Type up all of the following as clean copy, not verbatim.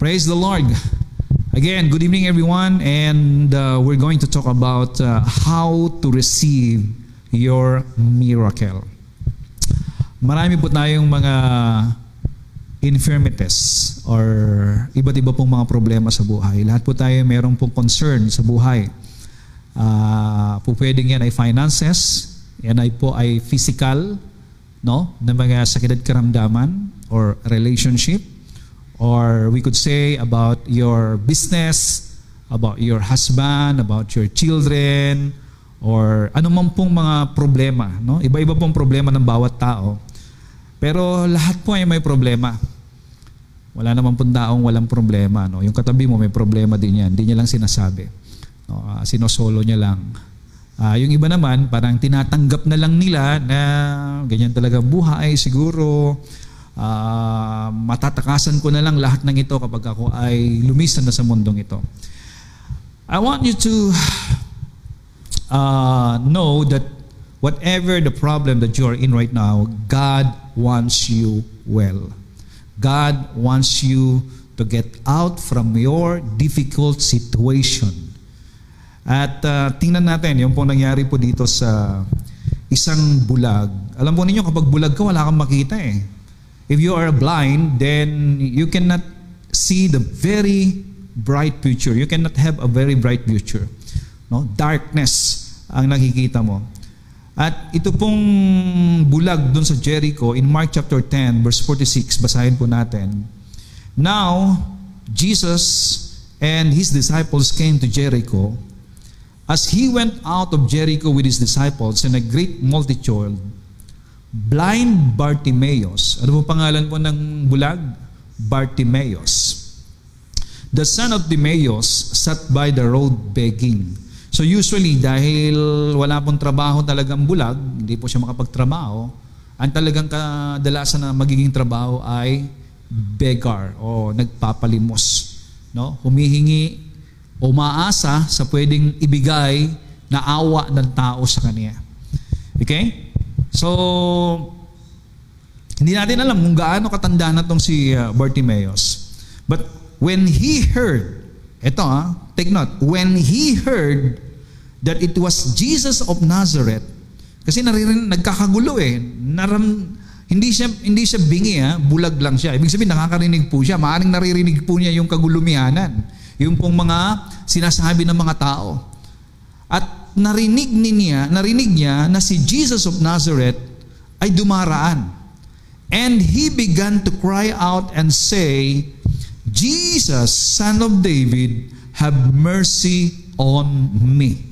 Praise the Lord. Again, good evening everyone, and we're going to talk about how to receive your miracle. Marami po tayong mga infirmities or iba't iba pong mga problema sa buhay. Lahat po tayo mayroong pong concern sa buhay. Po pwedeng yan ay finances, yan ay po ay physical, no? Na mga sakit at karamdaman or relationship. Or we could say about your business, about your husband, about your children, or anumang pong mga problema. No? Iba-iba pong problema ng bawat tao. Pero lahat po ay may problema. Wala naman pong taong walang problema. No? Yung katabi mo may problema din yan. Hindi niya lang sinasabi. No? Sinosolo niya lang. Yung iba naman, parang tinatanggap na lang nila na ganyan talaga buhay siguro. Matatakasan ko na lang lahat ng ito kapag ako ay lumisan na sa mundong ito. I want you to know that whatever the problem that you are in right now, God wants you well. God wants you to get out from your difficult situation. At tingnan natin yung pong nangyari po dito sa isang bulag. Alam po ninyo, kapag bulag ka, wala kang makita eh. If you are blind, then you cannot see the very bright future. You cannot have a very bright future. No? Darkness ang nakikita mo. At ito pong bulag dun sa Jericho, in Mark chapter 10, verse 46, basahin po natin. Now, Jesus and His disciples came to Jericho. As He went out of Jericho with His disciples and a great multitude, blind Bartimaeus. Ano po pangalan po ng bulag? Bartimaeus. The son of Timaeus sat by the road begging. So usually, dahil wala pong trabaho talagang bulag, hindi po siya makapagtrabaho, ang talagang kadalasan na magiging trabaho ay beggar o nagpapalimos. No? Humihingi o umaasa sa pwedeng ibigay na awa ng tao sa kanya. Okay? So, hindi natin alam kung gaano katanda na itong si Bartimaeus. But when he heard, ito take note, when he heard that it was Jesus of Nazareth, kasi nagkakagulo eh, hindi siya bingi bulag lang siya. Ibig sabihin nakakarinig po siya, maaaring naririnig po niya yung kagulumihanan, yung pong mga sinasabi ng mga tao. At narinig niya na si Jesus of Nazareth ay dumaraan. And he began to cry out and say, Jesus, Son of David, have mercy on me.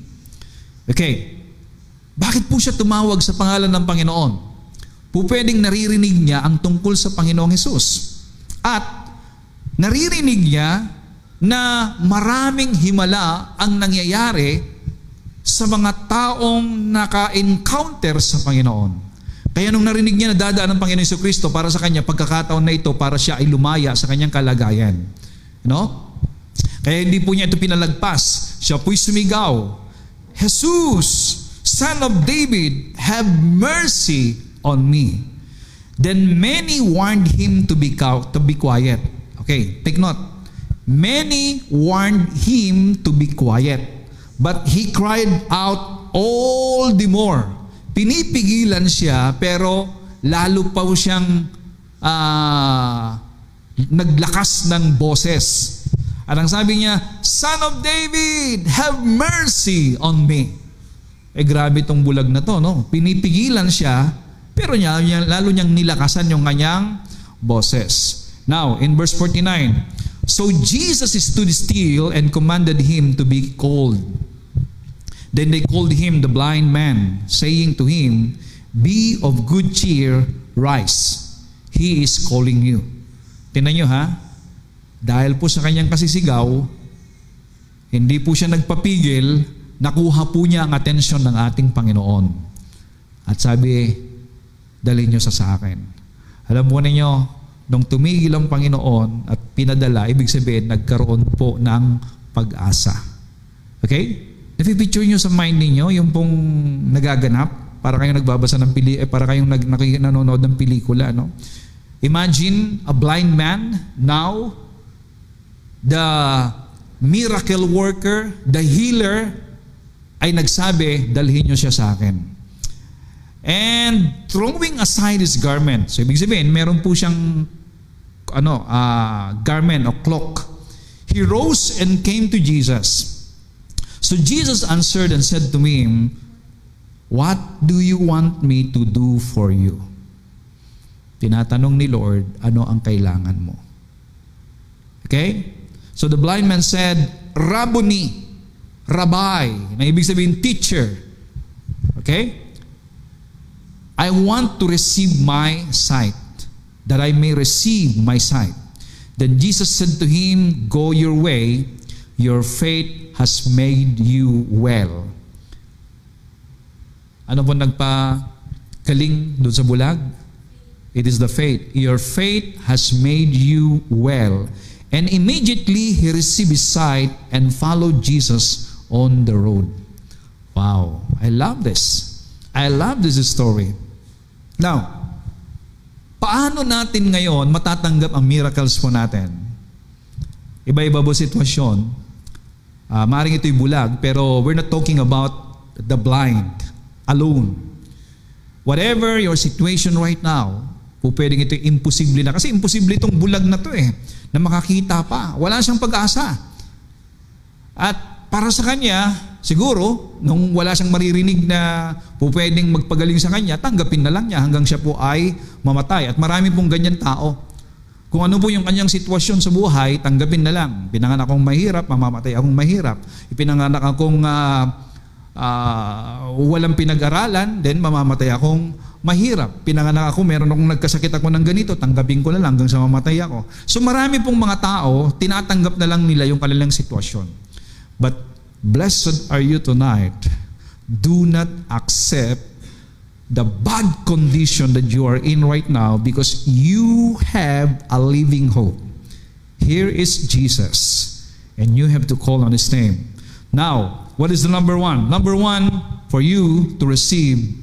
Okay. Bakit po siya tumawag sa pangalan ng Panginoon? Pwedeng naririnig niya ang tungkol sa Panginoong Hesus. At naririnig niya na maraming himala ang nangyayari sa mga taong naka-encounter sa Panginoon. Kaya nung narinig niya na dadaan ng Panginoon Jesucristo para sa kanya, pagkakataon na ito para siya ay lumaya sa kanyang kalagayan. No? Kaya hindi po niya ito pinalagpas. Siya po'y sumigaw, Jesus, Son of David, have mercy on me. Then many warned him to be quiet. Okay, take note. Many warned him to be quiet. But he cried out all the more. Pinipigilan siya, pero lalo pa siyang naglakas ng boses. At ang sabi niya, Son of David, have mercy on me. Grabe itong bulag na to, no? Pinipigilan siya, pero lalo niyang nilakasan yung kanyang boses. Now, in verse 49, so Jesus stood still and commanded him to be called. Then they called him the blind man, saying to him, Be of good cheer, rise. He is calling you. Tingnan nyo dahil po sa kanyang kasisigaw, hindi po siya nagpapigil, nakuha po niya ang atensyon ng ating Panginoon. At sabi, dalhin nyo sa akin. Alam mo ninyo, nung tumigil ang Panginoon at pinadala, ibig sabihin, nagkaroon po ng pag-asa. Okay? Napipicture nyo sa mind ninyo yung pong nagaganap para kayong nagbabasa ng para kayong nanonood ng pelikula, no? Imagine a blind man now the miracle worker, the healer, ay nagsabi, dalhin niyo siya sa akin. And throwing aside his garment. So ibig sabihin, meron po siyang garment o cloak. He rose and came to Jesus. So Jesus answered and said to him, "What do you want me to do for you?" Tinatanong ni Lord, ano ang kailangan mo? Okay? So the blind man said, "Rabboni," Rabbi, na ibig sabihin teacher. Okay? "I want to receive my sight, that I may receive my sight." Then Jesus said to him, "Go your way, your faith has made you well." Ano po nagpagaling doon sa bulag? It is the faith. Your faith has made you well. And immediately he received his sight and followed Jesus on the road. Wow, I love this. I love this story. Now, paano natin ngayon matatanggap ang miracles po natin? Iba-iba po sitwasyon. Maaaring ito'y bulag, pero we're not talking about the blind alone. Whatever your situation right now, po pwedeng ito'y imposible na. Kasi imposible itong bulag na to na makakita pa. Wala siyang pag-asa. At para sa kanya, siguro, nung wala siyang maririnig na po pwedeng magpagaling sa kanya, tanggapin na lang niya hanggang siya po ay mamatay. At marami pong ganyan tao. Kung ano po yung kanyang sitwasyon sa buhay, tanggapin na lang. Pinanganak akong mahirap, mamamatay akong mahirap. Ipinanganak akong walang pinag-aralan, then mamamatay akong mahirap. Pinanganak ako, meron akong nagkasakit ako ng ganito, tanggapin ko na lang hanggang sa mamatay ako. So marami pong mga tao, tinatanggap na lang nila yung kanilang sitwasyon. But blessed are you tonight. Do not accept the bad condition that you are in right now, because you have a living hope. Here is Jesus, and you have to call on His name. Now, what is the number one? Number one, for you to receive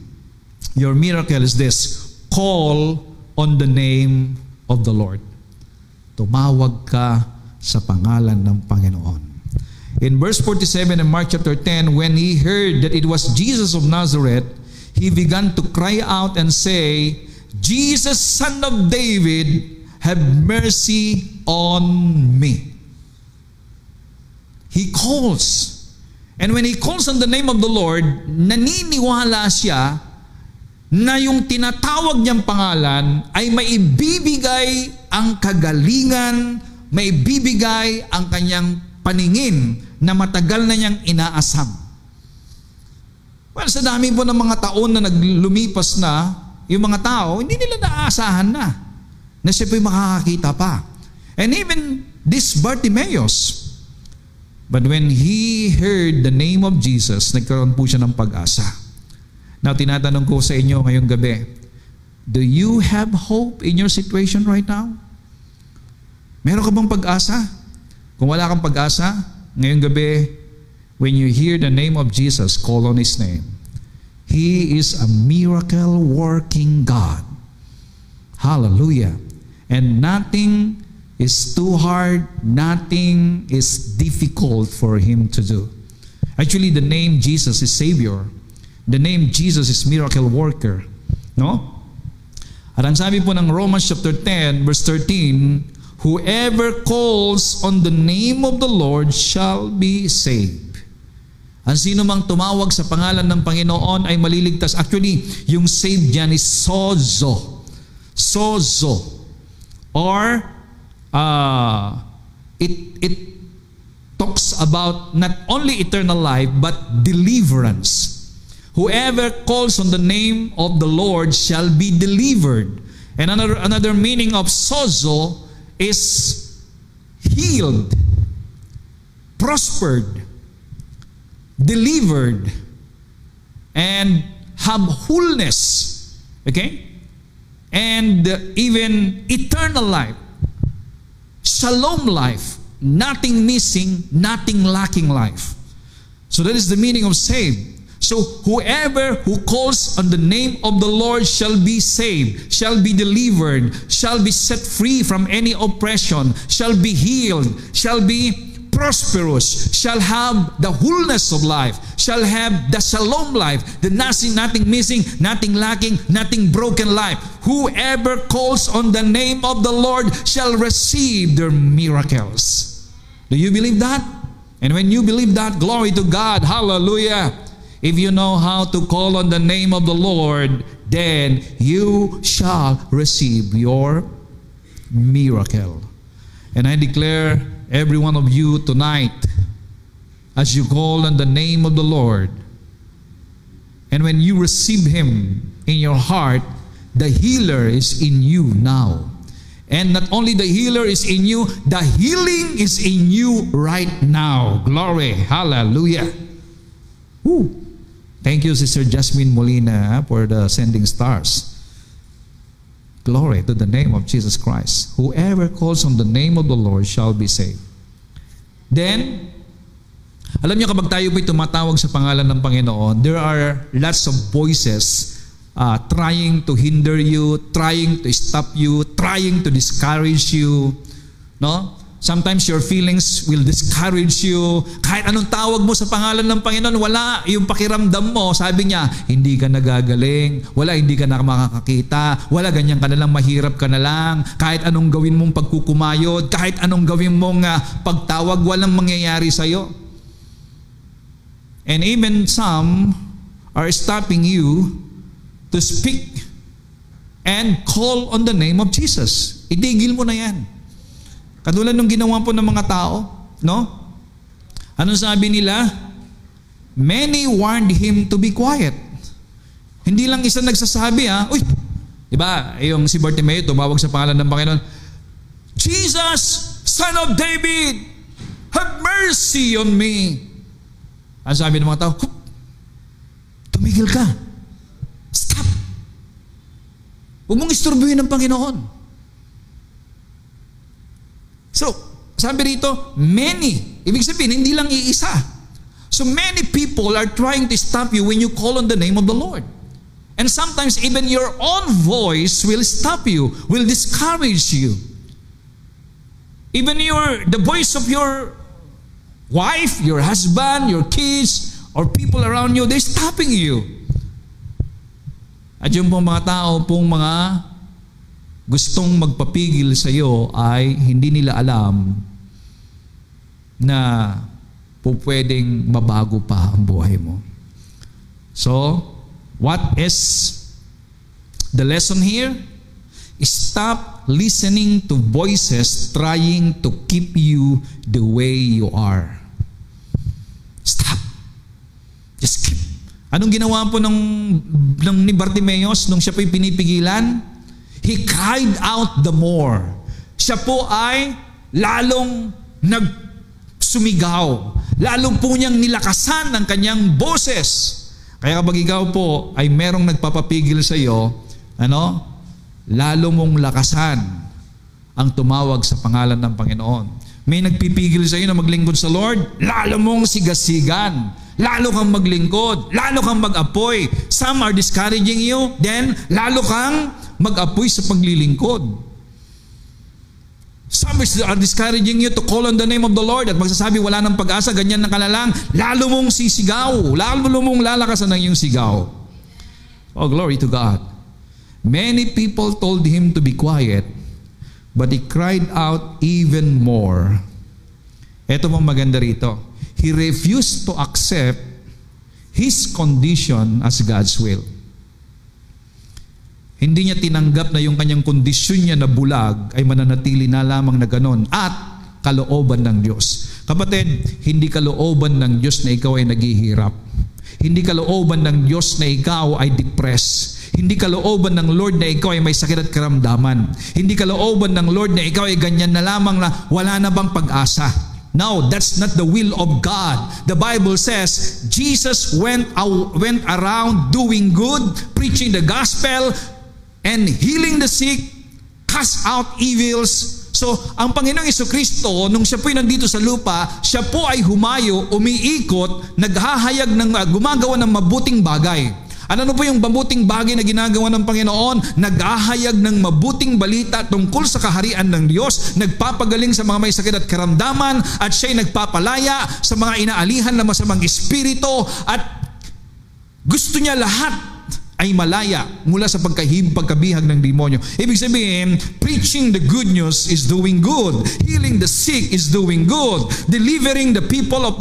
your miracle is this: call on the name of the Lord. Tumawag ka sa pangalan ng Panginoon. In verse 47 in Mark chapter 10, when he heard that it was Jesus of Nazareth, he began to cry out and say, "Jesus, Son of David, have mercy on me." He calls. And when he calls on the name of the Lord, naniniwala siya na yung tinatawag niyang pangalan ay maibibigay ang kagalingan, maibibigay ang kanyang paningin na matagal na niyang inaasam. Well, sa dami po ng mga taon na naglumipas na, yung mga tao, hindi nila naaasahan na siya po'y makakakita pa. And even this Bartimaeus, but when he heard the name of Jesus, nagkaroon po siya ng pag-asa. Now, tinatanong ko sa inyo ngayong gabi, do you have hope in your situation right now? Meron ka bang pag-asa? Kung wala kang pag-asa, ngayong gabi, when you hear the name of Jesus, call on His name. He is a miracle-working God. Hallelujah. And nothing is too hard, nothing is difficult for Him to do. Actually, the name Jesus is Savior. The name Jesus is miracle worker. No? At ang sabi po ng Romans chapter 10, verse 13, whoever calls on the name of the Lord shall be saved. Ang sino mang tumawag sa pangalan ng Panginoon ay maliligtas. Actually, yung saved dyan is sozo. Sozo. Or, it talks about not only eternal life, but deliverance. Whoever calls on the name of the Lord shall be delivered. And another meaning of sozo is healed, prospered, delivered, and have wholeness. Okay? And even eternal life, shalom life, nothing missing, nothing lacking life. So that is the meaning of saved. So whoever who calls on the name of the Lord shall be saved, shall be delivered, shall be set free from any oppression, shall be healed, shall be prosperous, shall have the wholeness of life, shall have the shalom life, the nothing missing, nothing lacking, nothing broken life. Whoever calls on the name of the Lord shall receive their miracles. Do you believe that? And when you believe that, glory to God, hallelujah. If you know how to call on the name of the Lord, then you shall receive your miracle. And I declare every one of you tonight, as you call on the name of the Lord, and when you receive Him in your heart, the healer is in you now. And not only the healer is in you, the healing is in you right now. Glory, hallelujah. Woo. Thank you, Sister Jasmine Molina, for the sending stars. Glory to the name of Jesus Christ. Whoever calls on the name of the Lord shall be saved. Then, alam niyo kapag tayo po'y tumatawag sa pangalan ng Panginoon, there are lots of voices trying to hinder you, trying to stop you, trying to discourage you. No? Sometimes your feelings will discourage you. Kahit anong tawag mo sa pangalan ng Panginoon, wala. Yung pakiramdam mo, sabi niya, hindi ka nagagaling. Wala, hindi ka na makakakita. Wala, ganyan ka na lang, mahirap ka na lang. Kahit anong gawin mong pagkukumayod, kahit anong gawin mong pagtawag, walang mangyayari sa'yo. And even some are stopping you to speak and call on the name of Jesus. Itigil mo na yan. Katulad nung ginawa po ng mga tao, no? Ano sabi nila? Many warned him to be quiet. Hindi lang isa nagsasabi, uy, di ba? Yung si Bartimeo tumawag sa pangalan ng Panginoon, Jesus, Son of David, have mercy on me. Ano sabi ng mga tao? Tumigil ka. Stop. Huwag mong isturbuhin ng Panginoon. So, sabi rito, many. Ibig sabihin, hindi lang iisa. So many people are trying to stop you when you call on the name of the Lord. And sometimes even your own voice will stop you, will discourage you. Even the voice of your wife, your husband, your kids, or people around you, they're stopping you. At yung pong mga tao pong mga gustong magpapigil sa iyo ay hindi nila alam na po pwedeng mabago pa ang buhay mo. So, what is the lesson here? Stop listening to voices trying to keep you the way you are. Stop. Just keep. Anong ginawa po ni Bartimeus nung siya po'y pinipigilan? He cried out the more. Siya po ay lalong nagsumigaw. Lalong po niyang nilakasan ang kanyang boses. Kaya kapag ikaw po ay merong nagpapapigil sa iyo, lalo mong lakasan ang tumawag sa pangalan ng Panginoon. May nagpipigil sa iyo na maglingkod sa Lord, lalo mong sigasigan. Lalo kang maglingkod, lalo kang mag-apoy. Some are discouraging you, then lalo kang mag-apoy sa paglilingkod. Some are discouraging you to call on the name of the Lord at magsasabi wala ng pag-asa, ganyan na kalalang, lalo mong sisigaw, lalo mong lalakasan ng iyong sigaw. Oh, glory to God. Many people told him to be quiet, but he cried out even more. Ito pong maganda rito. He refused to accept his condition as God's will. Hindi niya tinanggap na yung kanyang kondisyon niya na bulag ay mananatili na lamang na ganon at kalooban ng Diyos. Kapatid, hindi kalooban ng Diyos na ikaw ay naghihirap. Hindi kalooban ng Diyos na ikaw ay depressed. Hindi kalooban ng Lord na ikaw ay may sakit at karamdaman. Hindi kalooban ng Lord na ikaw ay ganyan na lamang na wala na bang pag-asa. No, that's not the will of God. The Bible says Jesus went around doing good, preaching the gospel, and healing the sick, cast out evils, So, ang Panginoong Jesucristo, nung siya po'y nandito sa lupa, siya po ay humayo, umiikot, naghahayag ng gumagawa ng mabuting bagay. Ano po yung mabuting bagay na ginagawa ng Panginoon? Naghahayag ng mabuting balita tungkol sa kaharian ng Diyos, nagpapagaling sa mga may sakit at karamdaman, at siya'y nagpapalaya sa mga inaalihan ng masamang espiritu, at gusto niya lahat ay malaya mula sa pagkabihag ng demonyo. Ibig sabihin, preaching the good news is doing good. Healing the sick is doing good. Delivering the people of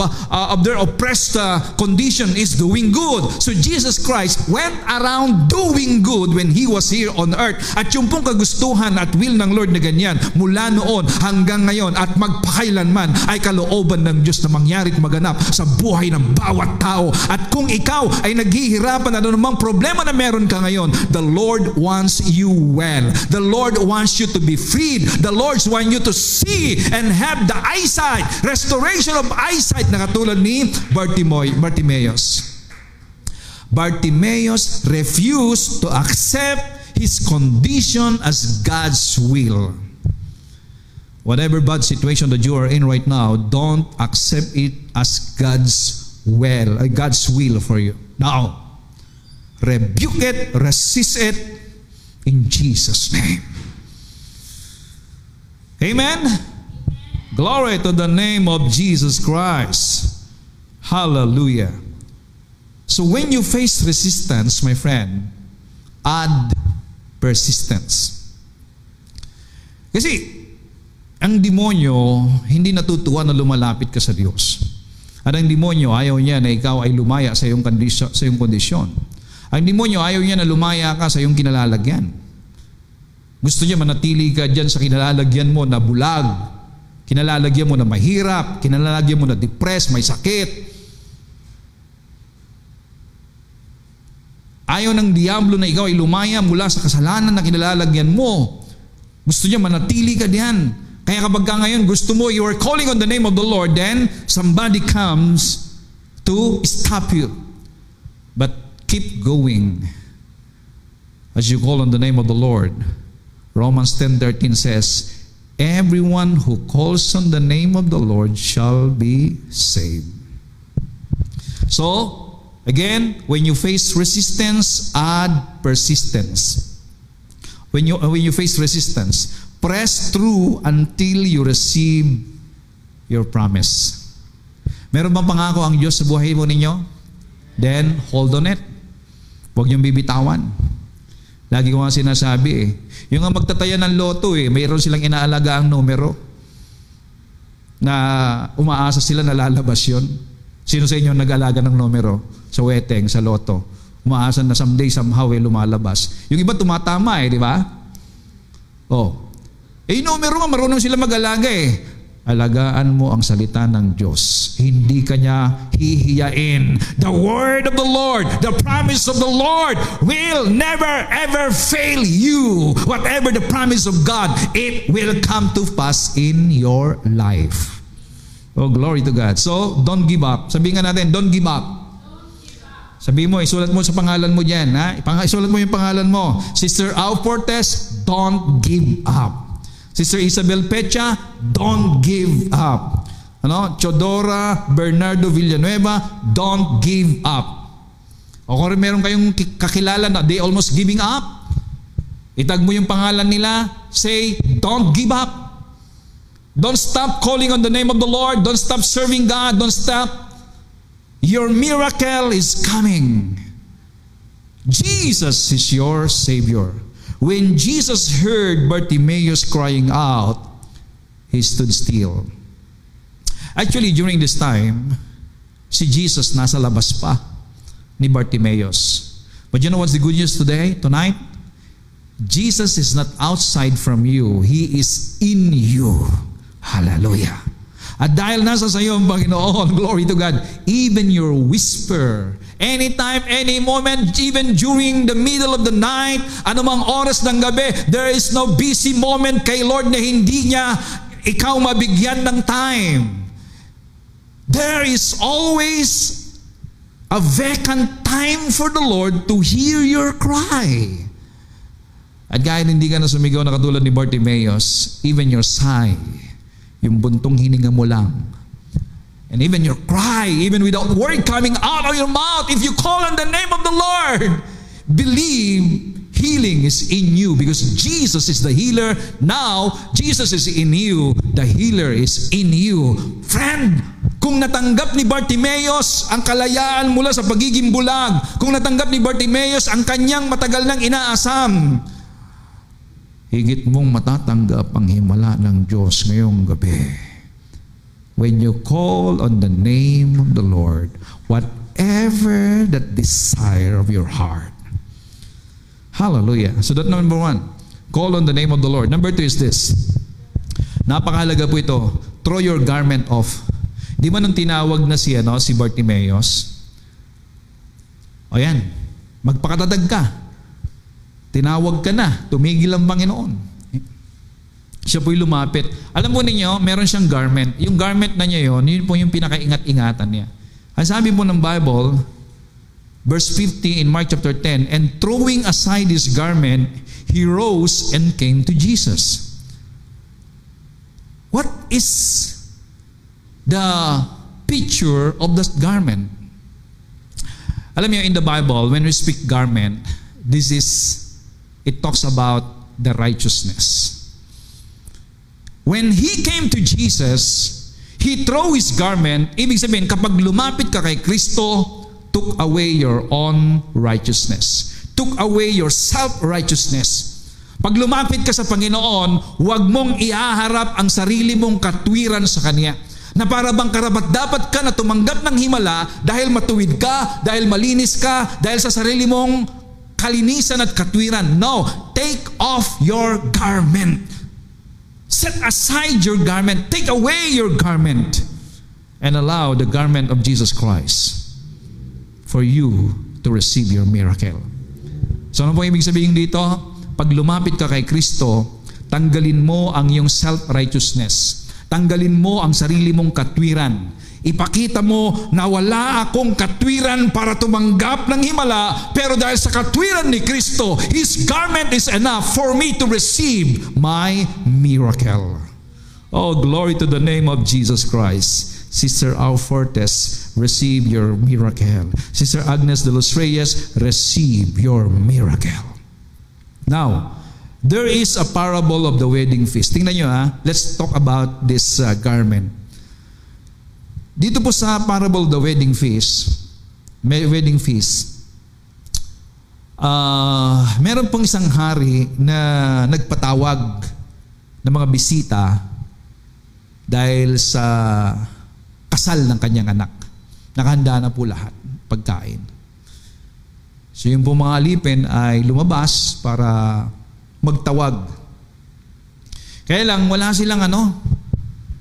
their oppressed condition is doing good. So Jesus Christ went around doing good when He was here on earth. At yung pong kagustuhan at will ng Lord na ganyan, mula noon hanggang ngayon at magpakailanman ay kalooban ng Diyos na mangyari at maganap sa buhay ng bawat tao. At kung ikaw ay naghihirapan at anumang problema na meron ka ngayon, the Lord wants you well. The Lord wants you to be freed. The Lord wants you to see and have the eyesight, restoration of eyesight na katulad ni Bartimaeus. Bartimaeus refused to accept his condition as God's will. Whatever bad situation that you are in right now, don't accept it as God's will for you. Now, rebuke it, resist it in Jesus' name. Amen? Glory to the name of Jesus Christ. Hallelujah. So when you face resistance, my friend, add persistence. Kasi ang demonyo hindi natutuwa na lumalapit ka sa Diyos. At ang demonyo ayaw niya na ikaw ay lumaya sa iyong kondisyon. Ang demonyo ayaw niya na lumaya ka sa iyong kinalalagyan. Gusto niya manatili ka dyan sa kinalalagyan mo na bulag, kinalalagyan mo na mahirap, kinalalagyan mo na depressed, may sakit. Ayaw ng diablo na ikaw ay lumaya mula sa kasalanan na kinalalagyan mo. Gusto niya manatili ka diyan. Kaya kapag ka ngayon gusto mo, you are calling on the name of the Lord, then somebody comes to stop you. But keep going as you call on the name of the Lord. Romans 10:13 says, everyone who calls on the name of the Lord shall be saved. So, again, when you face resistance, add persistence. When you face resistance, press through until you receive your promise. Meron bang pangako ang Diyos sa buhay mo ninyo? Then, hold on it. Huwag niyong bibitawan. Lagi ko nga sinasabi yung nga magtataya ng loto mayroon silang inaalaga ang numero na umaasa sila na lalabas yun. Sino sa inyo nag-alaga ng numero sa weteng, sa loto? Umaasa na someday, somehow lumalabas. Yung iba tumatama di ba? Yung numero nga, marunong sila mag-alaga Alagaan mo ang salita ng Diyos. Hindi ka niya hihiyain. The word of the Lord, the promise of the Lord will never ever fail you. Whatever the promise of God, it will come to pass in your life. Oh, glory to God. So, don't give up. Sabihin nga natin, don't give up. Sabihin mo, isulat mo sa pangalan mo dyan. Isulat mo yung pangalan mo. Sister Au Fortes, don't give up. Sister Isabel Pecha, don't give up. Chodora Bernardo Villanueva, don't give up. O kung meron kayong kakilala na they almost giving up, itag mo yung pangalan nila, say, don't give up. Don't stop calling on the name of the Lord. Don't stop serving God. Don't stop. Your miracle is coming. Jesus is your Savior. When Jesus heard Bartimaeus crying out, he stood still. Actually, during this time, si Jesus nasa labas pa ni Bartimaeus. But you know what's the good news tonight? Jesus is not outside from you. He is in you. Hallelujah. At dahil nasa sa iyo ang Panginoon, glory to God, even your whisper, anytime, any moment, even during the middle of the night, anumang oras ng gabi, there is no busy moment kay Lord na hindi niya ikaw mabigyan ng time. There is always a vacant time for the Lord to hear your cry. At kahit hindi ka na sumigaw na katulad ni Bartimaeus, even your sigh, yung buntong hininga mo lang, and even your cry, even without word coming out of your mouth, if you call on the name of the Lord, believe healing is in you because Jesus is the healer. Now, Jesus is in you. The healer is in you. Friend, kung natanggap ni Bartimaeus ang kalayaan mula sa pagiging bulag, kung natanggap ni Bartimaeus ang kanyang matagal nang inaasam, higit mong matatanggap ang himala ng Diyos ngayong gabi. When you call on the name of the Lord, whatever that desire of your heart. Hallelujah. So that number one, call on the name of the Lord. Number two is this. Napakahalaga po ito. Throw your garment off. Di ba nung tinawag na si Bartimaeus? O yan, magpakatatag ka. Tinawag ka na, tumigil ang Panginoon. Siya po'y lumapit. Alam po ninyo, meron siyang garment. Yung garment na niya yun po yung pinakaingat-ingatan niya. Ang sabi po ng Bible, verse 50 in Mark chapter 10, and throwing aside his garment, he rose and came to Jesus. What is the picture of the garment? Alam niyo, in the Bible, when we speak garment, it talks about the righteousness. When he came to Jesus, he threw his garment. Ibig sabihin, kapag lumapit ka kay Kristo, took away your own righteousness. Took away your self-righteousness. Pag lumapit ka sa Panginoon, huwag mong ihaharap ang sarili mong katwiran sa Kanya. Na para bang karapat-dapat ka na tumanggap ng himala dahil matuwid ka, dahil malinis ka, dahil sa sarili mong kalinisan at katwiran. No, take off your garment. Set aside your garment. Take away your garment and allow the garment of Jesus Christ for you to receive your miracle. So ano po ibig sabihin dito? Pag lumapit ka kay Kristo, tanggalin mo ang iyong self-righteousness. Tanggalin mo ang sarili mong katwiran. Ipakita mo na wala akong katwiran para tumanggap ng himala, pero dahil sa katwiran ni Kristo, His garment is enough for me to receive my miracle. Oh, glory to the name of Jesus Christ. Sister Au Fortes, receive your miracle. Sister Agnes de los Reyes, receive your miracle. Now, there is a parable of the wedding feast. Tingnan nyo let's talk about this garment. Dito po sa parable of the wedding feast, meron pong isang hari na nagpatawag ng mga bisita dahil sa kasal ng kanyang anak. Nakahanda na po lahat, pagkain. So yung po mga alipin ay lumabas para magtawag. Kaya lang, wala silang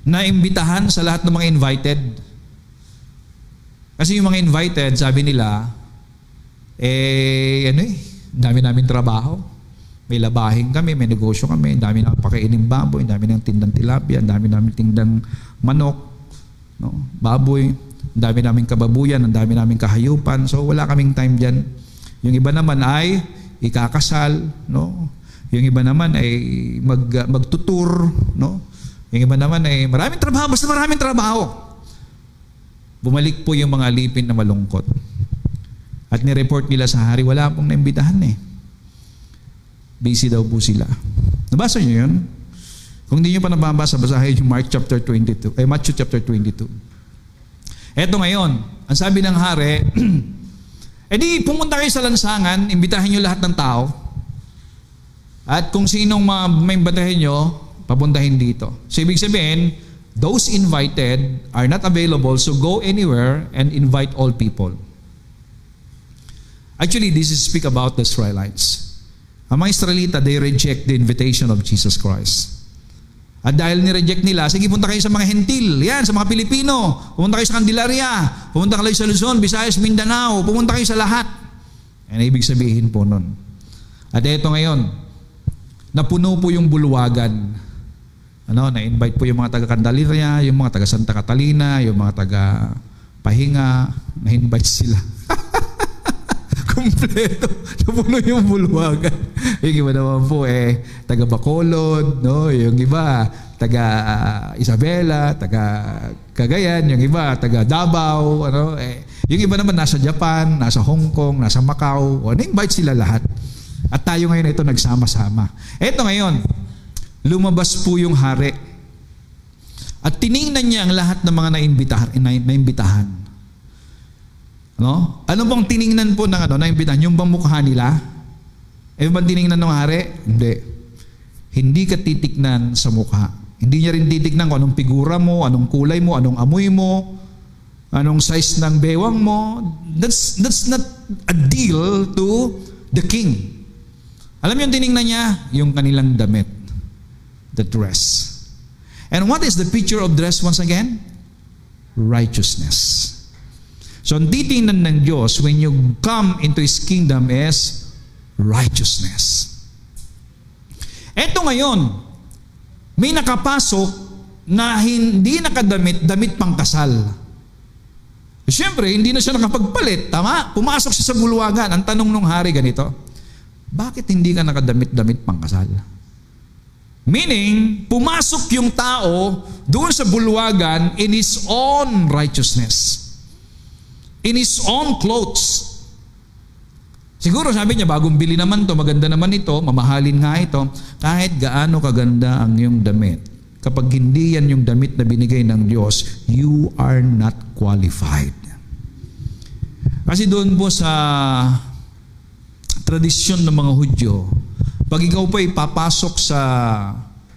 naimbitahan sa lahat ng mga invited. Kasi yung mga invited, sabi nila, dami namin trabaho. May labahin kami, may negosyo kami, dami namin pakaining baboy, dami namin tindang tilapia, dami namin tindang manok, baboy, dami namin kababuyan, ang dami namin kahayupan. So wala kaming time dyan. Yung iba naman ay ikakasal, Yung iba naman ay magtutur, Yung iba naman ay maraming trabaho, basta maraming trabaho. Bumalik po yung mga alipin na malungkot. At ni-report nila sa hari, wala pong naimbitahan Busy daw po sila. Nabasa nyo yun? Kung hindi nyo pa nababasa, basahin yung Matthew chapter 22. Eto ngayon, ang sabi ng hari, edi pumunta kayo sa lansangan, imbitahin nyo lahat ng tao. At kung sinong may imbitahin nyo, papuntahin dito. So ibig sabihin, those invited are not available, so go anywhere and invite all people. Actually, this is speak about the Israelites. Ang mga Israelita, they reject the invitation of Jesus Christ. At dahil ni-reject nila, sige, punta kayo sa mga Hentil, yan, sa mga Pilipino, pumunta kayo sa Candelaria, pumunta kayo sa Luzon, Visayas, Mindanao, pumunta kayo sa lahat. Yan ibig sabihin po nun. At ito ngayon, napuno po yung bulwagan. Na-invite po yung mga taga-Candelaria, yung mga taga-Santa Catalina, yung mga taga-Pahinga, na-invite sila. Kompleto. Napuno yung bulwagan. Yung iba naman po taga Bacolod, no? Yung iba taga Isabela, taga Cagayan, yung iba taga Davao, ano? Yung iba naman nasa Japan, nasa Hong Kong, nasa Macau. Na-invite sila lahat. At tayo ngayon ito nagsama-sama. Ito ngayon, lumabas po yung hari. At tiningnan niya ang lahat ng mga naimbitahan. No? Ano bang tiningnan po ng naimbitahan? Yung bang mukha nila? Bang tiningnan ng hari? Hindi. Hindi ka titignan sa mukha. Hindi niya rin titignan kung anong figura mo, anong kulay mo, anong amoy mo, anong size ng bewang mo. That's not a deal to the king. Alam niyo yung tiningnan niya? Yung kanilang damit. The dress. And what is the picture of dress once again? Righteousness. So, ang titingnan ng Diyos when you come into His kingdom is righteousness. Eto ngayon, may nakapasok na hindi nakadamit, damit pang kasal. Siyempre, hindi na siya nakapagpalit. Tama? Pumasok siya sa bulwagan. Ang tanong ng hari ganito, bakit hindi ka nakadamit-damit pang kasal? Meaning, pumasok yung tao doon sa bulwagan in his own righteousness. In his own clothes. Siguro sabi niya, bagong bili naman to, maganda naman ito, mamahalin nga ito, kahit gaano kaganda ang iyong damit. Kapag hindi yan yung damit na binigay ng Diyos, you are not qualified. Kasi doon po sa tradisyon ng mga Hudyo, pag ikaw po ay papasok sa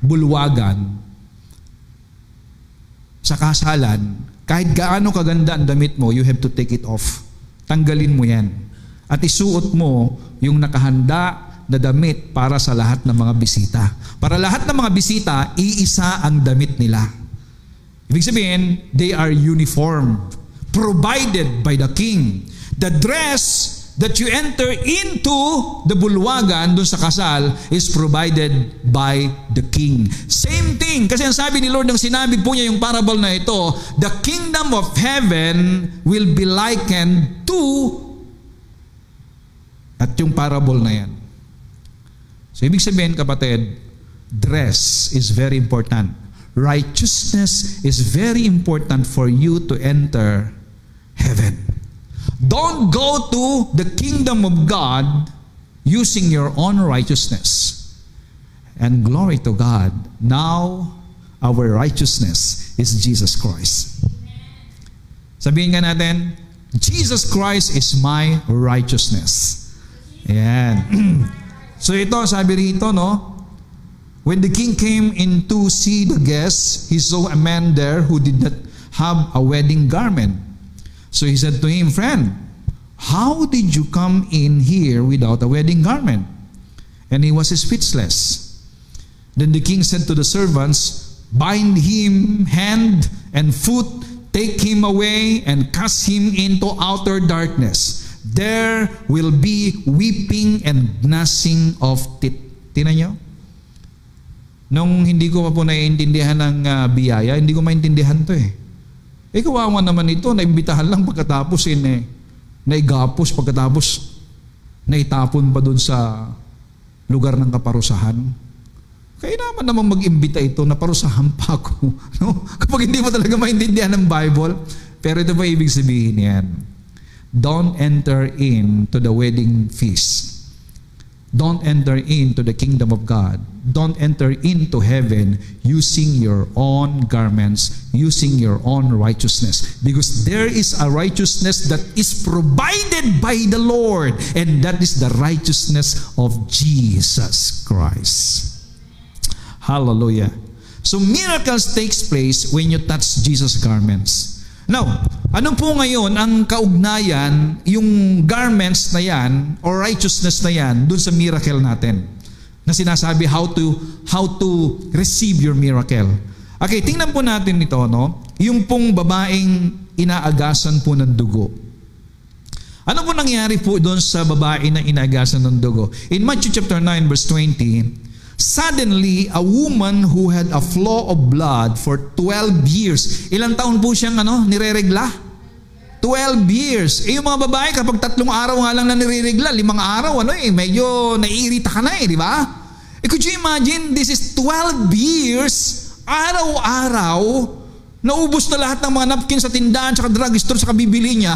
bulwagan, sa kasalan, kahit gaano kaganda ang damit mo, you have to take it off. Tanggalin mo yan. At isuot mo yung nakahanda na damit para sa lahat ng mga bisita. Para lahat ng mga bisita, iisa ang damit nila. Ibig sabihin, they are uniformed, provided by the king. The dress that you enter into the bulwagan dun sa kasal is provided by the king. Same thing. Kasi ang sabi ni Lord, nang sinabi po niya yung parable na ito, the kingdom of heaven will be likened to, at yung parable na yan. So ibig sabihin, kapatid, dress is very important. Righteousness is very important for you to enter heaven. Don't go to the kingdom of God using your own righteousness. And glory to God, now our righteousness is Jesus Christ. Sabihin nga natin, Jesus Christ is my righteousness. Ayan. So ito, sabi rito, no? When the king came in to see the guests, he saw a man there who did not have a wedding garment. So he said to him, friend, how did you come in here without a wedding garment? And he was speechless. Then the king said to the servants, bind him hand and foot, take him away, and cast him into outer darkness. There will be weeping and gnashing of teeth. Tingnan nyo? Nung hindi ko pa po naiintindihan ng biyaya, hindi ko maintindihan to kawawa naman ito, naimbitahan lang pagkatapos naigapos, pagkatapos naitapon pa doon sa lugar ng kaparusahan. Kaya naman mag-imbita ito, naparusahan pa ako. No? Kapag hindi mo talaga maintindihan ng Bible, pero ito pa ibig sabihin yan. Don't enter into the wedding feast. Don't enter into the kingdom of God. Don't enter into heaven using your own garments, using your own righteousness. Because there is a righteousness that is provided by the Lord, and that is the righteousness of Jesus Christ. Hallelujah. So miracles takes place when you touch Jesus' garments. Now, ano po ngayon ang kaugnayan, yung garments na yan, or righteousness na yan, dun sa miracle natin? Na sinasabi how to receive your miracle. Okay, tingnan po natin ito, no? Yung pong babaeng inaagasan po ng dugo. Ano po nangyari po doon sa babae na inaagasan ng dugo? In Matthew chapter 9 verse 20, suddenly, a woman who had a flow of blood for 12 years. Ilang taon po siyang nireregla? 12 years. Yung mga babae, kapag 3 araw nga lang na nire-regla, 5 araw, medyo naiirita ka na di ba? Could you imagine, this is 12 years, araw-araw, naubos na lahat ng mga napkin sa tindahan, sa drugstore, sa kabibili niya.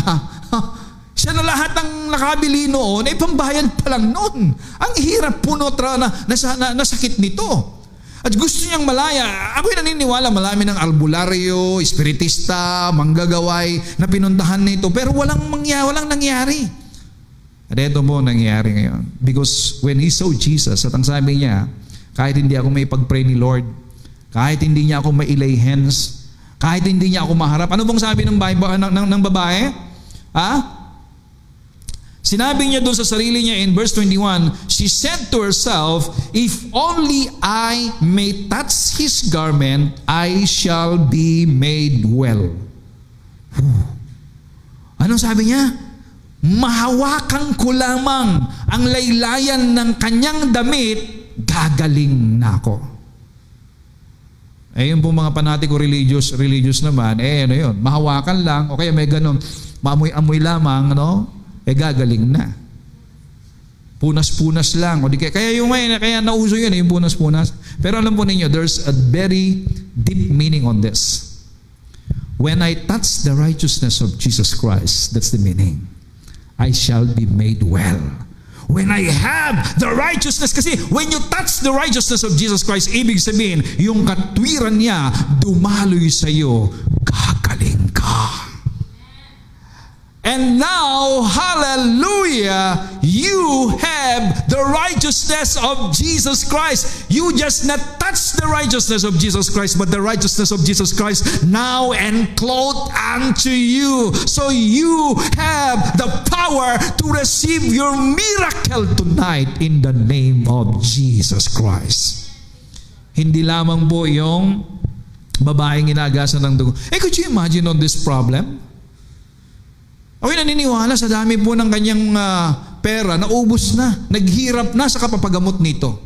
Siya na lahat ng nakabili noon, pambayad pa lang noon. Ang hirap po na sakit nito. At gusto niyang malaya. Ako'y naniniwala marami ng albularyo, espiritista, manggagaway na pinuntahan nito. Pero walang nangyari. At ito po nangyari ngayon. Because when he saw Jesus, at ang sabi niya, kahit hindi ako may pag-pray ni Lord, kahit hindi niya ako mailay hands, kahit hindi niya ako maharap. Ano bang sabi ng babae? Sinabi niya doon sa sarili niya in verse 21, she said to herself, if only I may touch his garment, I shall be made well. Anong sabi niya? Mahawakan ko lamang ang laylayan ng kanyang damit, gagaling na ako. Yung po mga panatiko religious naman, ano yun, mahawakan lang, o kaya may ganun, maamoy-amoy lamang, gagaling na. Punas-punas lang. Kaya nauso yun, yung punas-punas. Pero alam po ninyo, there's a very deep meaning on this. When I touch the righteousness of Jesus Christ, that's the meaning. I shall be made well. When I have the righteousness, kasi when you touch the righteousness of Jesus Christ, ibig sabihin, yung katwiran niya, dumaloy sa iyo, gagaling ka. And now, hallelujah, you have the righteousness of Jesus Christ. You just not touch the righteousness of Jesus Christ, but the righteousness of Jesus Christ now enclosed unto you. So you have the power to receive your miracle tonight in the name of Jesus Christ. Hindi lamang po yung babaeng inagasan ng dugo. Could you imagine on this problem? Ako'y naniniwala sa dami po ng kanyang pera, naubos na, naghirap na sa kapapagamot nito.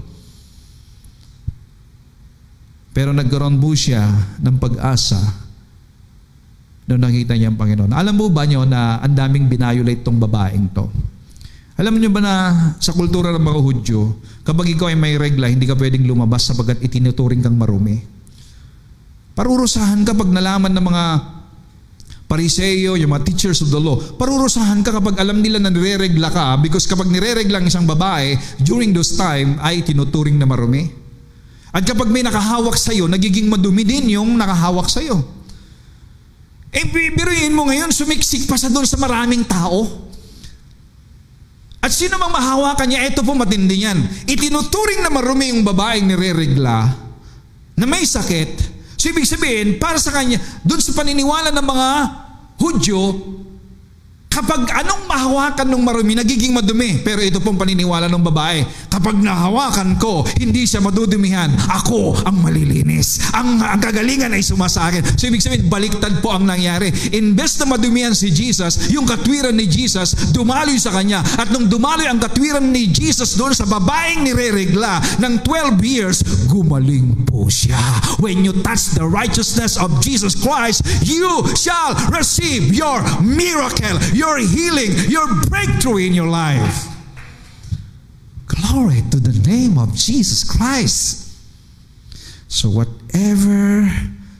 Pero nagkaroon po siya ng pag-asa nung nakita niya ang Panginoon. Alam mo ba niyo na ang daming binayolate tong babaeng to? Alam niyo ba na sa kultura ng mga Hudyo, kapag ikaw ay may regla, hindi ka pwedeng lumabas sapagkat itinuturing kang marumi? Parurusahan ka pag nalaman ng mga Pariseo, yung mga teachers of the law, parurusahan ka kapag alam nila na nireregla ka, because kapag nireregla ang isang babae, during those time, ay tinuturing na marumi. At kapag may nakahawak sa'yo, nagiging madumi din yung nakahawak sa'yo. Biruin mo ngayon, sumiksik pa sa doon sa maraming tao. At sino mang mahawakan niya, ito po matindi yan. Itinuturing na marumi yung babaeng nireregla, na may sakit. So ibig sabihin, para sa kanya, doon sa paniniwala ng mga Hudyo, kapag anong mahawakan ng marumi, nagiging madumi. Pero ito pong paniniwala ng babae, kapag nahawakan ko, hindi siya madudumihan. Ako ang malilinis. Ang kagalingan ay sumasa akin. So ibig sabihin, baliktad po ang nangyari. Imbes na madumihan si Jesus, yung katwiran ni Jesus, dumaloy sa kanya. At nung dumaloy ang katwiran ni Jesus doon sa babaeng nireregla ng 12 years, gumaling po siya. When you touch the righteousness of Jesus Christ, you shall receive your miracle, your healing, your breakthrough in your life. Glory to the name of Jesus Christ. So whatever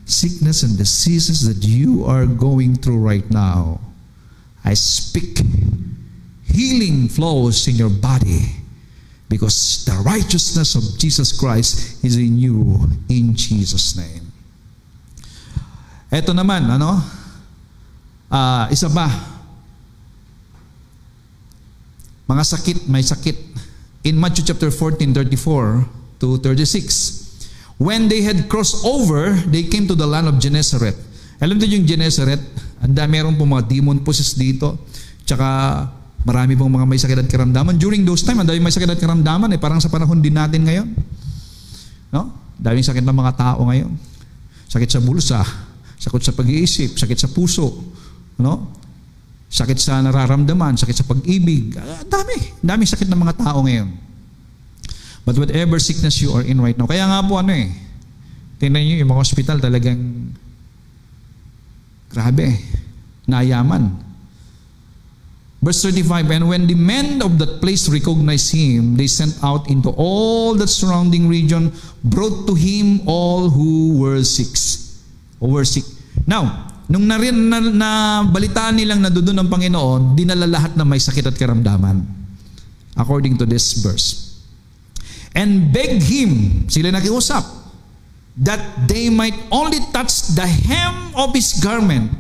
sickness and diseases that you are going through right now, I speak healing flows in your body because the righteousness of Jesus Christ is in you, in Jesus' name. Eto naman, isa pa. Mga sakit, may sakit. In Matthew chapter 14, 34 to 36. When they had crossed over, they came to the land of Gennesaret. Alam niyo yung Gennesaret? Meron po mga demon possessed dito. Tsaka marami pong mga may sakit at karamdaman. During those time, ang daming may sakit at karamdaman. Parang sa panahon din natin ngayon. Daming sakit ng mga tao ngayon. Sakit sa bulsa, sakit sa pag-iisip, sakit sa puso. Sakit sa nararamdaman, sakit sa pag-ibig. Dami sakit ng mga tao ngayon. But whatever sickness you are in right now, kaya nga po tingnan nyo yung mga hospital talagang grabe, nayaman. Verse 35, and when the men of that place recognized him, they sent out into all that surrounding region, brought to him all who were sick. Now, nung balitaan nilang nadudoon ng Panginoon, dinala lahat na may sakit at karamdaman. According to this verse. And begged him, sila nakiusap, that they might only touch the hem of his garment.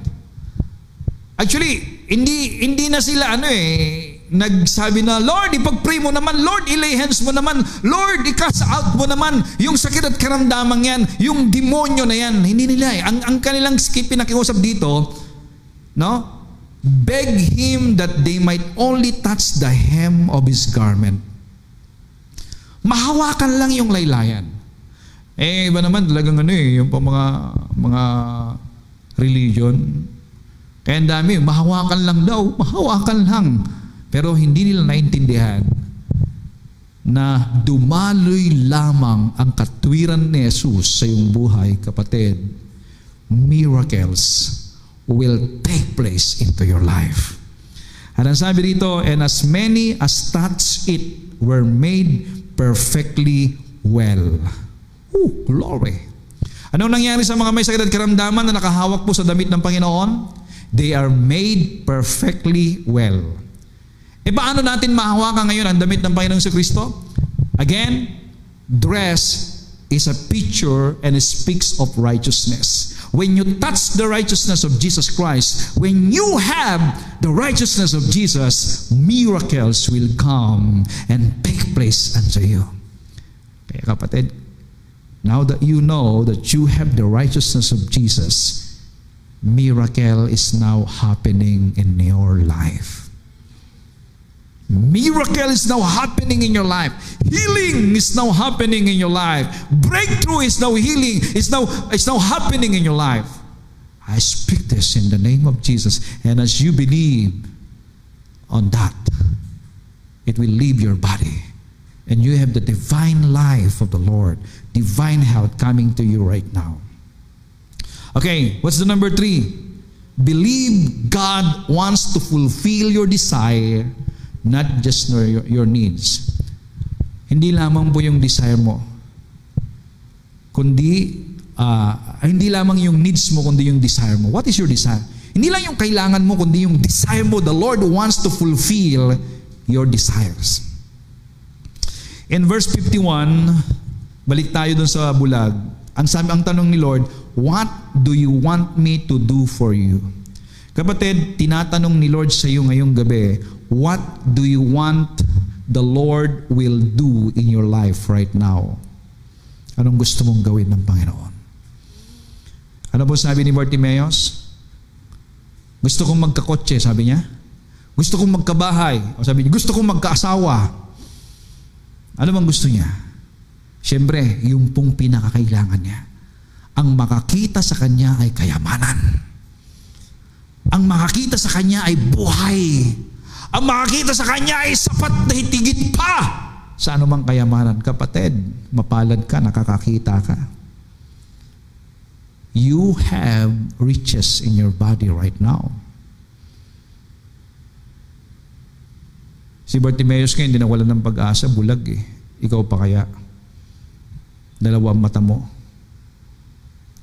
Actually, hindi na sila nagsabi na, Lord, ipag-pray mo naman, Lord, ilay hands mo naman, Lord, i-cast out mo naman yung sakit at karamdaman yan, yung demonyo na yan. Hindi nila Ang kanilang pinakiusap dito, no? Beg him that they might only touch the hem of his garment. Mahawakan lang yung laylayan. Iba naman talagang yung mga religion. Kaya ang dami, mahawakan lang daw, mahawakan lang. Pero hindi nila naintindihan na dumaloy lamang ang katwiran ni Jesus sa iyong buhay, kapatid. Miracles will take place into your life. At ang sabi dito, and as many as touched it were made perfectly well. Glory. Anong nangyari sa mga may sakit at karamdaman na nakahawak po sa damit ng Panginoon? They are made perfectly well. Paano natin mahawakan ngayon ang damit ng Panginoong Kristo? Again, dress is a picture and it speaks of righteousness. When you touch the righteousness of Jesus Christ, when you have the righteousness of Jesus, miracles will come and take place unto you. Kaya kapatid, now that you know that you have the righteousness of Jesus, miracle is now happening in your life. Miracle is now happening in your life. Healing is now happening in your life. Breakthrough is now healing. It's now happening in your life. I speak this in the name of Jesus. And as you believe on that, it will leave your body. And you have the divine life of the Lord, divine health coming to you right now. Okay, what's the number 3? Believe God wants to fulfill your desire, not just your needs. Hindi lamang po yung desire mo, kundi hindi lamang yung needs mo, kundi yung desire mo. What is your desire? Hindi lang yung kailangan mo, kundi yung desire mo. The Lord wants to fulfill your desires. In verse 51, balik tayo dun sa bulag. Ang tanong ni Lord, what do you want me to do for you? Kapatid, tinatanong ni Lord sa iyo ngayong gabi, what do you want the Lord will do in your life right now? Anong gusto mong gawin ng Panginoon? Ano po sabi ni Bartimeus? Gusto kong magkakotse, sabi niya. Gusto kong magkabahay. O sabi niya, gusto kong magkaasawa. Ano bang gusto niya? Siyempre, yung pong pinakakailangan niya. Ang makakita sa kanya ay kayamanan. Ang makakita sa kanya ay buhay. Ang makakita sa kanya ay sapat na hitigit pa sa anumang kayamanan. Kapatid, mapalad ka, nakakakita ka. You have riches in your body right now. Si Bartimeus ngayon, hindi nawalan ng pag-asa, bulag eh. Ikaw pa kaya? Dalawang mata mo.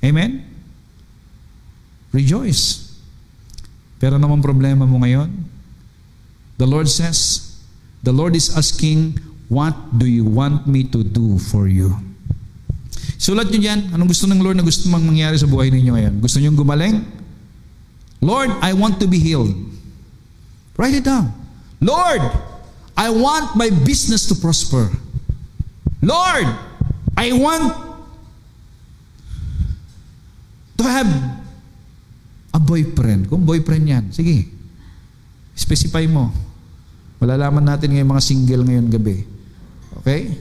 Amen? Rejoice. Pero naman problema mo ngayon, the Lord says, the Lord is asking, what do you want me to do for you? Sulat nyo dyan, anong gusto ng Lord na gusto mang mangyari sa buhay ninyo ngayon? Gusto nyo gumaling? Lord, I want to be healed. Write it down. Lord, I want my business to prosper. Lord, I want to have a boyfriend. Kung boyfriend yan, sige. Specify mo. Malalaman natin ngayon mga single ngayon gabi. Okay?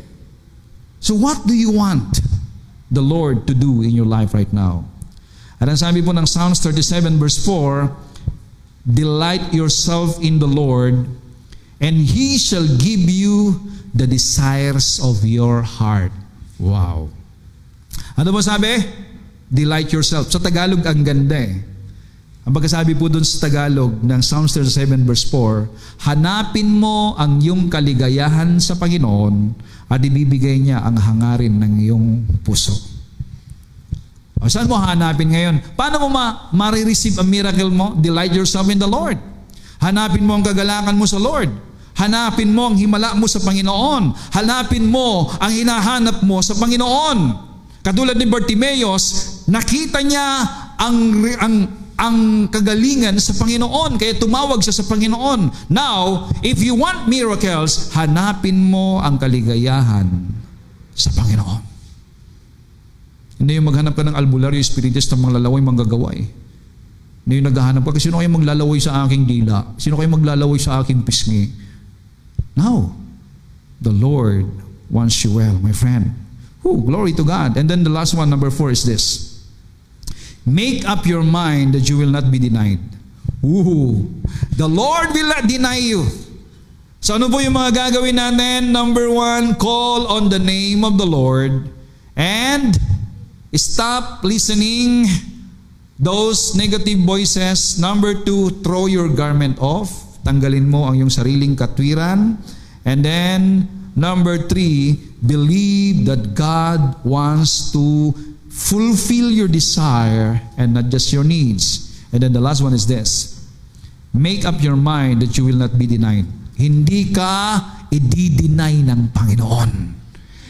So what do you want the Lord to do in your life right now? At ang sabi po ng Psalms 37 verse 4, delight yourself in the Lord, and He shall give you the desires of your heart. Wow. Ano ba sabi? Delight yourself. Sa Tagalog, ang ganda eh. Ang pagkasabi po dun sa Tagalog ng Psalms 37 verse 4, hanapin mo ang iyong kaligayahan sa Panginoon at ibibigay niya ang hangarin ng iyong puso. O saan mo hanapin ngayon? Paano mo ma-receive ang miracle mo? Delight yourself in the Lord. Hanapin mo ang kagalakan mo sa Lord. Hanapin mo ang himala mo sa Panginoon. Hanapin mo ang hinahanap mo sa Panginoon. Katulad ni Bartimaeus, nakita niya ang kagalingan sa Panginoon, kaya tumawag siya sa Panginoon. Now, if you want miracles, hanapin mo ang kaligayahan sa Panginoon. Hindi yung maghanap ka ng albularyo, spiritist ng mga lalaway, manggagawa eh. Hindi yung naghahanap ka, sino kayo maglalaway sa aking dila? Sino kayo maglalaway sa aking pisngi? No. The Lord wants you well, my friend. Glory to God. And then the last one, number 4 is this. Make up your mind that you will not be denied. The Lord will not deny you. So ano po yung mga gagawin natin? Number 1, call on the name of the Lord and stop listening those negative voices. Number 2, throw your garment off. Tanggalin mo ang iyong sariling katwiran. And then, number 3, believe that God wants to fulfill your desire and not just your needs. And then the last one is this. Make up your mind that you will not be denied. Hindi ka i-deny ng Panginoon.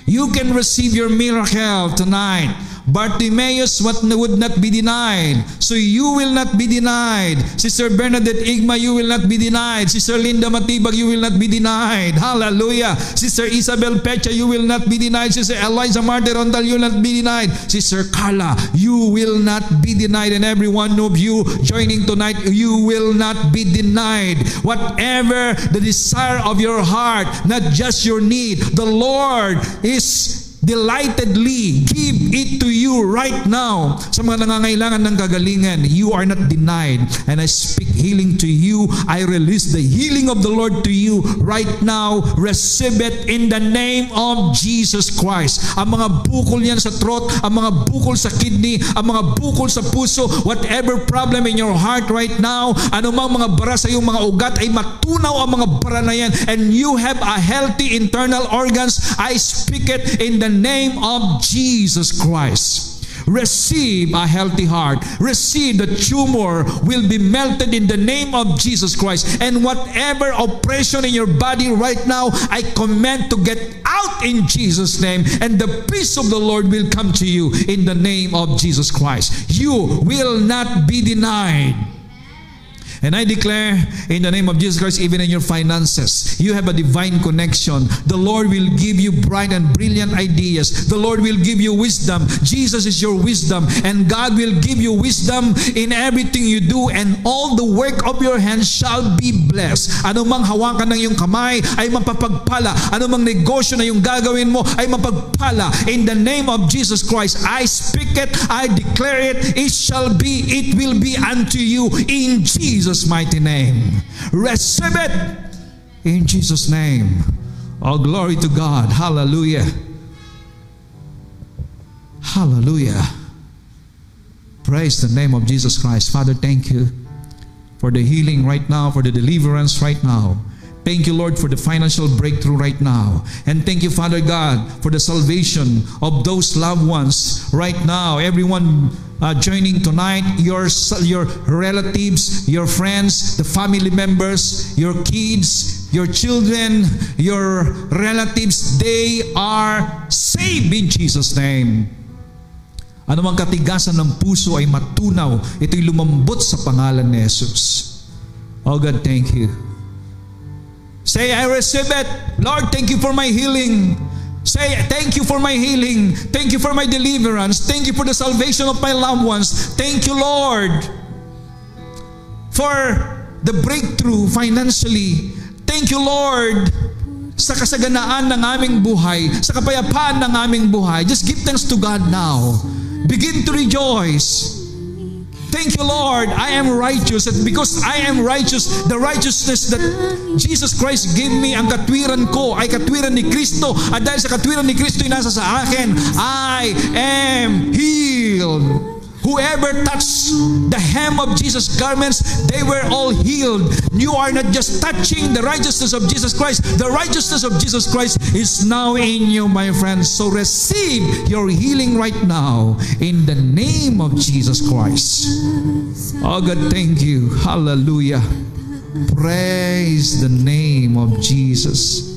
You can receive your miracle tonight. Bartimaeus would not be denied. So you will not be denied. Sister Bernadette Igma, you will not be denied. Sister Linda Matibag, you will not be denied. Hallelujah. Sister Isabel Pecha, you will not be denied. Sister Eliza Marte Rontal, you will not be denied. Sister Carla, you will not be denied. And every one of you joining tonight, you will not be denied. Whatever the desire of your heart, not just your need, the Lord is delightedly give it to you right now. Sa mga nangangailangan ng kagalingan, you are not denied. And I speak healing to you. I release the healing of the Lord to you right now. Receive it in the name of Jesus Christ. Ang mga bukol yan sa throat, ang mga bukol sa kidney, ang mga bukol sa puso, whatever problem in your heart right now, anumang mga bara sa iyong mga ugat ay matunaw ang mga bara na yan, and you have a healthy internal organs. I speak it in the name of Jesus Christ. Receive a healthy heart. Receive the tumor will be melted in the name of Jesus Christ. And whatever oppression in your body right now, I command to get out in Jesus' name. And the peace of the Lord will come to you in the name of Jesus Christ. You will not be denied. And I declare in the name of Jesus Christ, even in your finances, you have a divine connection. The Lord will give you bright and brilliant ideas. The Lord will give you wisdom. Jesus is your wisdom. And God will give you wisdom in everything you do, and all the work of your hands shall be blessed. Ano mang hawakan ng iyong kamay ay mapapagpala. Ano mang negosyo na yung gagawin mo ay mapagpala. In the name of Jesus Christ, I speak it, I declare it, it shall be, it will be unto you in Jesus' mighty name. Receive it in Jesus' name. Oh, glory to God. Hallelujah. Hallelujah. Praise the name of Jesus Christ. Father, thank you for the healing right now, for the deliverance right now. Thank you, Lord, for the financial breakthrough right now. And thank you, Father God, for the salvation of those loved ones right now. Everyone joining tonight, your relatives, your friends, the family members, your kids, your children, your relatives, they are saved in Jesus' name. Ano mang katigasan ng puso ay matunaw. Ito'y lumambot sa pangalan ni Jesus. Oh God, thank you. Say, I receive it. Lord, thank you for my healing. Say, thank you for my healing. Thank you for my deliverance. Thank you for the salvation of my loved ones. Thank you, Lord, for the breakthrough financially. Thank you, Lord, sa kasaganaan ng aming buhay, sa kapayapaan ng aming buhay. Just give thanks to God now. Begin to rejoice. Thank you, Lord, I am righteous. At because I am righteous, the righteousness that Jesus Christ gave me, ang katwiran ko ay katwiran ni Kristo. At dahil sa katwiran ni Kristo ay nasa sa akin, I am healed. whoever touched the hem of Jesus' garments, they were all healed. You are not just touching the righteousness of Jesus Christ. The righteousness of Jesus Christ is now in you, my friends. So receive your healing right now in the name of Jesus Christ. Oh God, thank you. Hallelujah. Praise the name of Jesus.